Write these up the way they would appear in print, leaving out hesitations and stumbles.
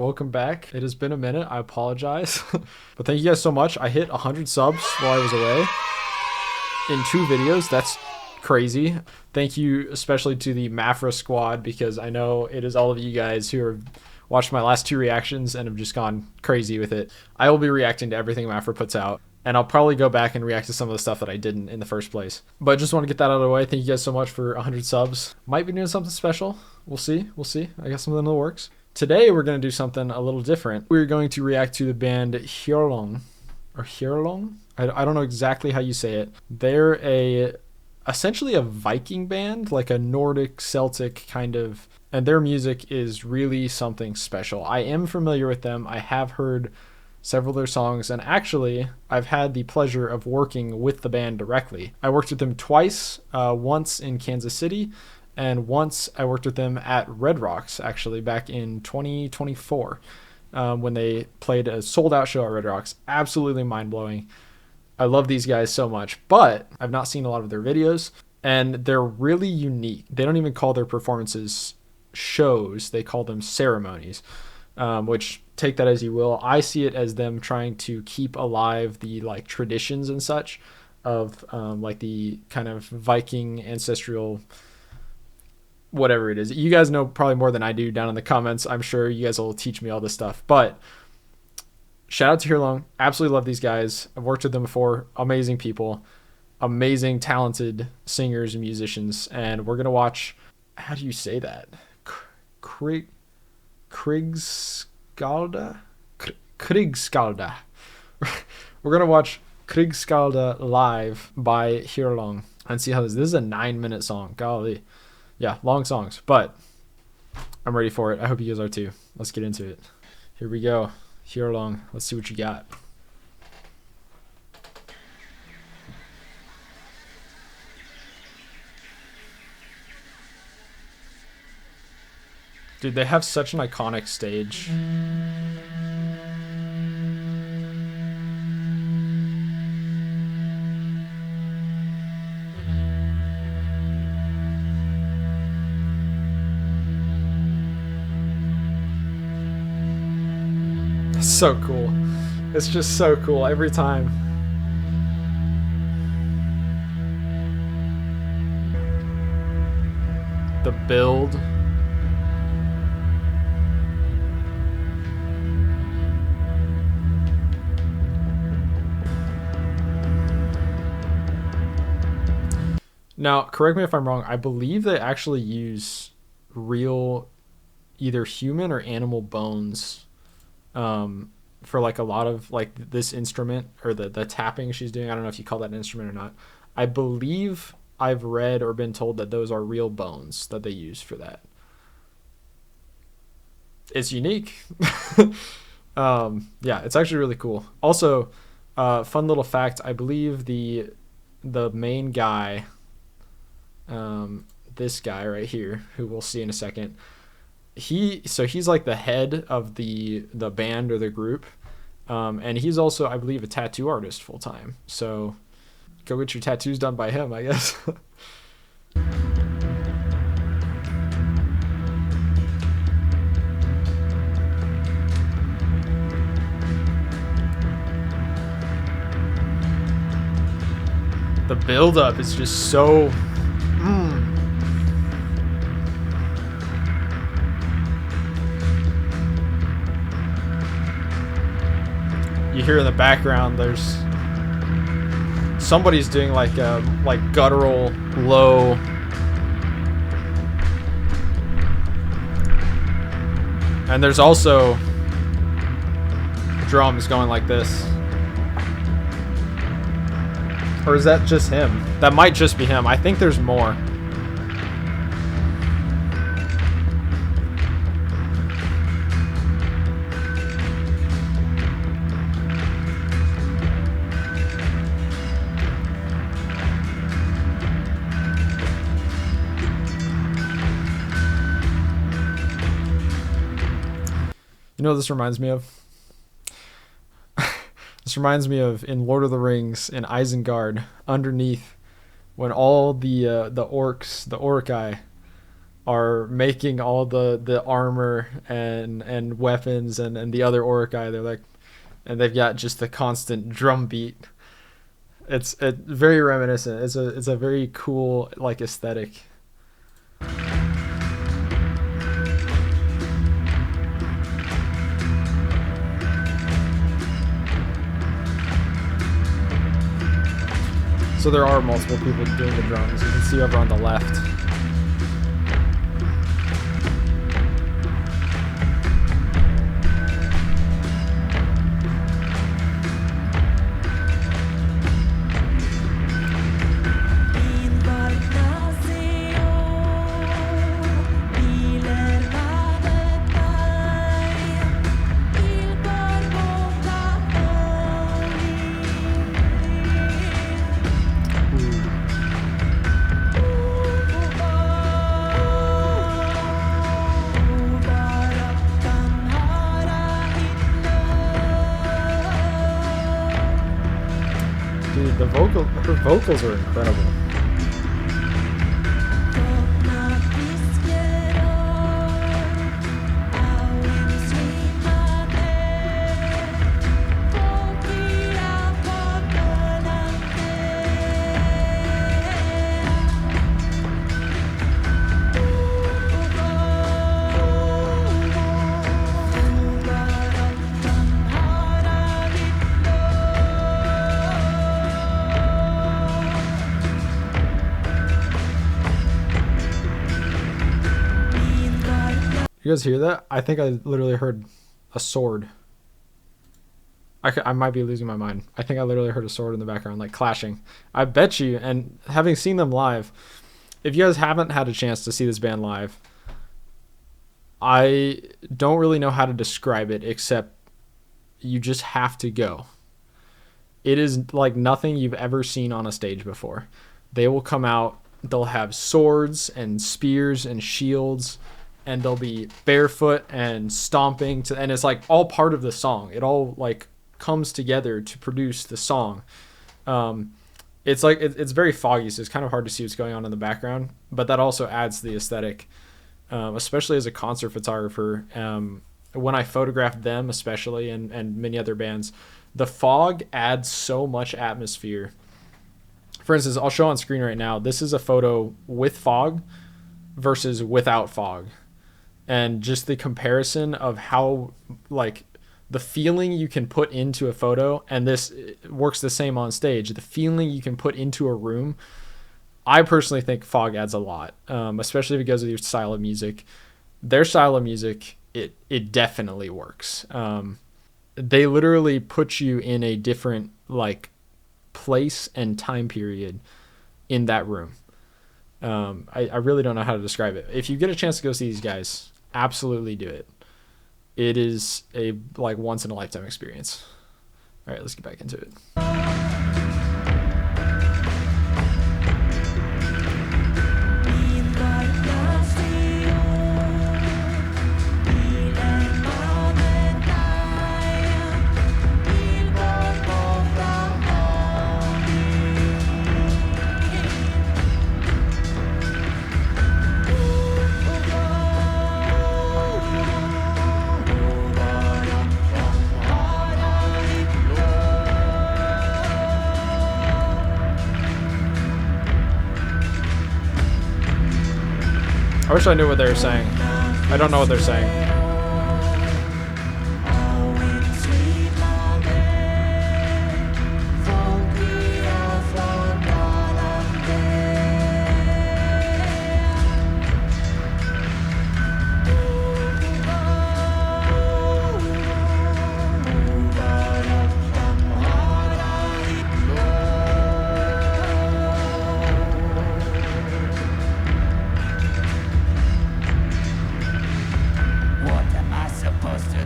Welcome back. It has been a minute. I apologize. But thank you guys so much. I hit 100 subs while I was away in 2 videos. That's crazy. Thank you especially to the Mafra squad, because I know it is all of you guys who have watched my last 2 reactions and have just gone crazy with it. I will be reacting to everything Mafra puts out, and I'll probably go back and react to some of the stuff that I didn't in the first place. But I just want to get that out of the way. Thank you guys so much for 100 subs. Might be doing something special. We'll see. I got something in the works. Today we're going to do something a little different. We're going to react to the band Heilung, or Heilung? I don't know exactly how you say it. They're essentially a Viking band, like a Nordic Celtic kind of, and their music is really something special. I am familiar with them. I have heard several of their songs, and actually I've had the pleasure of working with the band directly. I worked with them twice, once in Kansas City, and once I worked with them at Red Rocks, actually, back in 2024, when they played a sold-out show at Red Rocks. Absolutely mind-blowing. I love these guys so much, but I've not seen a lot of their videos, and they're really unique. They don't even call their performances shows. They call them ceremonies, which, take that as you will. I see it as them trying to keep alive the traditions and such of the kind of Viking ancestral whatever it is. You guys know probably more than I do down in the comments. I'm sure you guys will teach me all this stuff. But shout out to Heilung. Absolutely love these guys. I've worked with them before. Amazing people. Amazing, talented singers and musicians. And we're going to watch, how do you say that? Crigsgaldr? Crigscalda. We're going to watch Crigscalda live by Heilung and see how this is a 9-minute song. Golly. Yeah, long songs, but I'm ready for it. I hope you guys are too. Let's get into it. Here we go. Heilung. Let's see what you got. Dude, they have such an iconic stage. So cool. It's just so cool every time. The build. Now, correct me if I'm wrong, I believe they actually use real either human or animal bones for a lot of this instrument, or the tapping she's doing. I don't know if you call that an instrument or not. I believe I've read or been told that those are real bones that they use for that. It's unique. Yeah, it's actually really cool. Also, fun little fact, I believe the main guy, this guy right here, who we'll see in a second, he's like the head of the band or the group, and he's also, I believe, a tattoo artist full time. So go get your tattoos done by him, I guess. The build up is just so You hear in the background there's somebody's doing like guttural low, and there's also drums going like this. Or is that just him? That might just be him. I think there's more. You know what this reminds me of? This reminds me of in Lord of the Rings in Isengard, underneath, when all the orcs, the Orcai, are making all the armor and weapons and the other Orcai. They're like, and they've got just the constant drum beat. It's very reminiscent. It's a very cool like aesthetic. So there are multiple people doing the drums. You can see over on the left. Dude, her vocals are incredible. You guys hear that? I think I literally heard a sword. I might be losing my mind. I think I literally heard a sword in the background, like clashing. I bet you, and having seen them live, if you guys haven't had a chance to see this band live, I don't really know how to describe it except you just have to go. It is like nothing you've ever seen on a stage before. They will come out, they'll have swords and spears and shields, and they'll be barefoot and stomping and it's like all part of the song. It all like comes together to produce the song. It's like it's very foggy, so it's kind of hard to see what's going on in the background, but that also adds to the aesthetic, especially as a concert photographer. When I photographed them especially, and many other bands, the fog adds so much atmosphere. For instance, I'll show on screen right now, this is a photo with fog versus without fog. And just the comparison of how, like, the feeling you can put into a photo, and this works the same on stage, the feeling you can put into a room, I personally think fog adds a lot, especially if it goes with your style of music. Their style of music, it definitely works. They literally put you in a different, like, place and time period in that room. I really don't know how to describe it. If you get a chance to go see these guys, absolutely do it. It is a like once in a lifetime experience. All right, let's get back into it. I wish I knew what they were saying. I don't know what they're saying.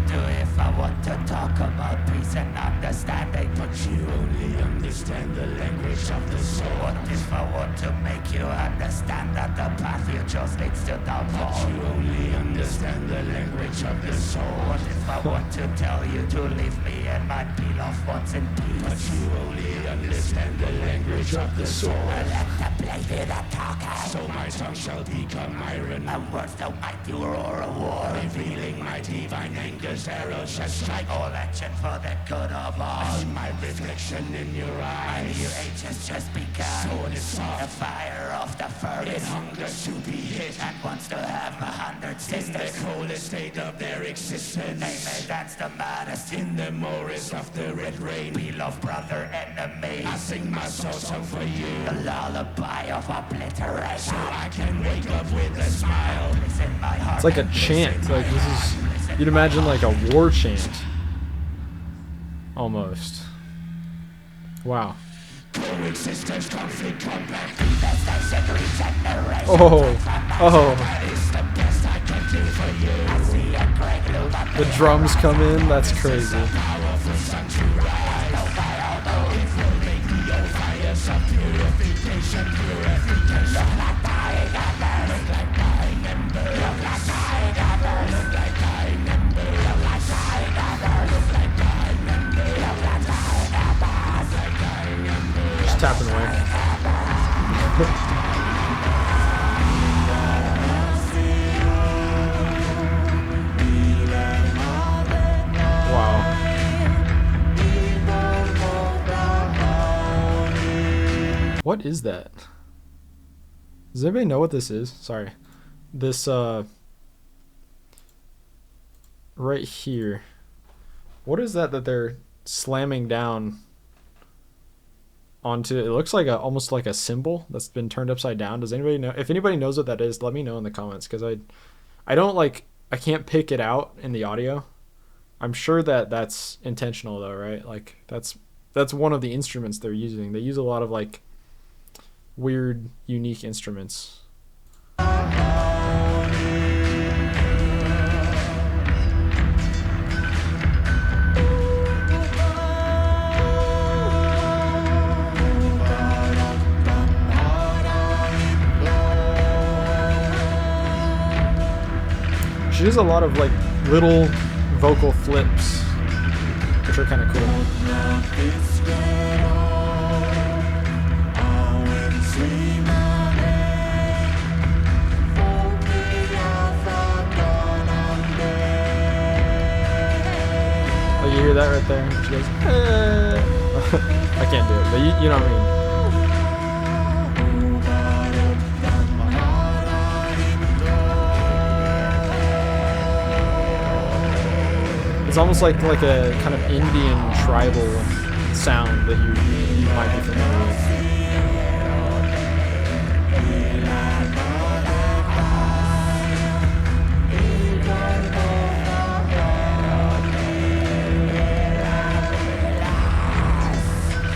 do if I want to talk about peace and understanding? But you only understand the language of the soul. What if I want to make you understand that the path you chose leads to downfall? But you only understand the language of the soul. What if I want to tell you to leave me and my beloved ones in peace? But you only understand the language of the soul. I let the blade be the talker, so my tongue shall become iron, and words don't might you roar a war, revealing my divine anger's arrows shall strike all action for the good of all. I see my reflection in your eyes. My new age has just begun. Sword is soft, the fire of the furnace. It hungers to be hit and wants to have 100 sisters. In the coldest state of their existence, they may dance the maddest in the morass of the red rain. Beloved brother, enemy, I sing my soul song for you, the lullaby of obliteration, so I can wake up with a smile. It's like a chant. Like this is, you'd imagine like a war chant, almost. Wow. Oh, oh. The drums come in. That's crazy. Just tapping away. Wow. What is that? Does anybody know what this is? Sorry. This, right here. What is that they're slamming down onto? It looks like almost like a symbol that's been turned upside down. Does anybody know? If anybody knows what that is, let me know in the comments, because I don't like, I can't pick it out in the audio. I'm sure that that's intentional though, right? Like that's one of the instruments they're using. They use a lot of like weird, unique instruments. She does a lot of like little vocal flips, which are kind of cool. Oh, you hear that right there? She goes, eh. I can't do it, but you know what I mean. It's almost like a kind of Indian tribal sound that you might be familiar with.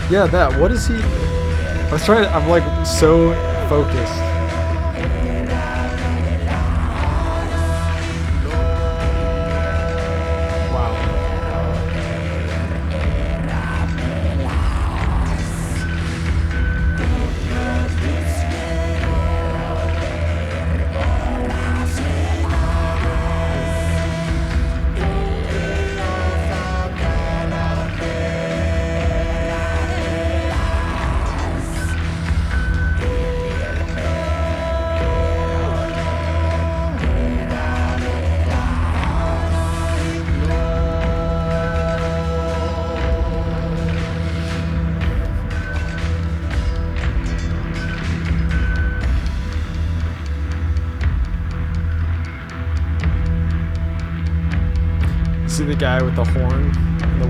Yeah, that. What is he? I'm like so focused. See the guy with the horn,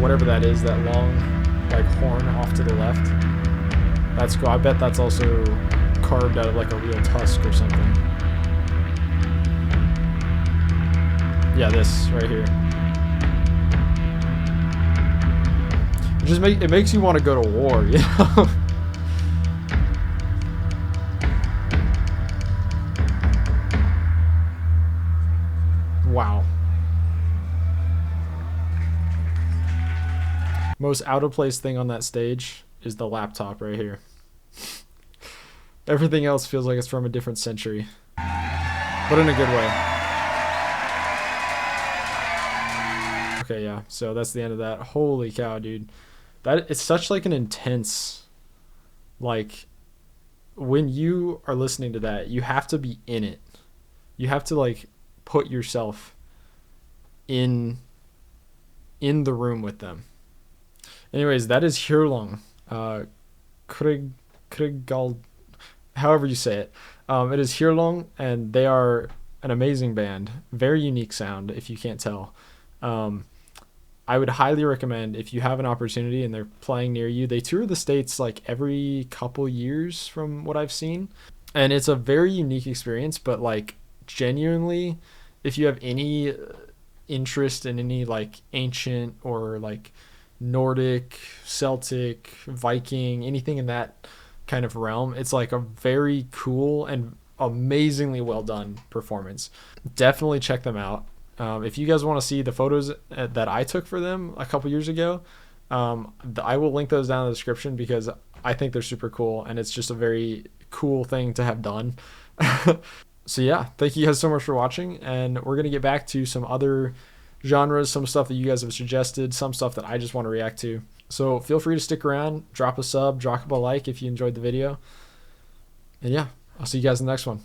whatever that is, that long like horn off to the left? That's cool. I bet that's also carved out of like a real tusk or something. Yeah, this right here. It makes you want to go to war, you know? Wow. Most out of place thing on that stage is the laptop right here. Everything else feels like it's from a different century, but in a good way. Okay, yeah, so that's the end of that. Holy cow, dude. That it's such like an intense, like, when you are listening to that, you have to be in it. You have to like put yourself in the room with them. Anyways, that is Heilung. Krigsgaldr, however you say it. It is Heilung, and they are an amazing band. Very unique sound, if you can't tell. I would highly recommend, if you have an opportunity and they're playing near you. They tour the States like every couple years from what I've seen. And it's a very unique experience, but like genuinely, if you have any interest in any like ancient or like Nordic, Celtic, Viking, anything in that kind of realm, it's like a very cool and amazingly well done performance. Definitely check them out. If you guys want to see the photos that I took for them a couple years ago, I will link those down in the description because I think they're super cool and it's just a very cool thing to have done. So yeah, thank you guys so much for watching, and we're going to get back to some other genres, some stuff that you guys have suggested, some stuff that I just want to react to. So feel free to stick around, drop a sub, drop a like if you enjoyed the video. And yeah, I'll see you guys in the next one.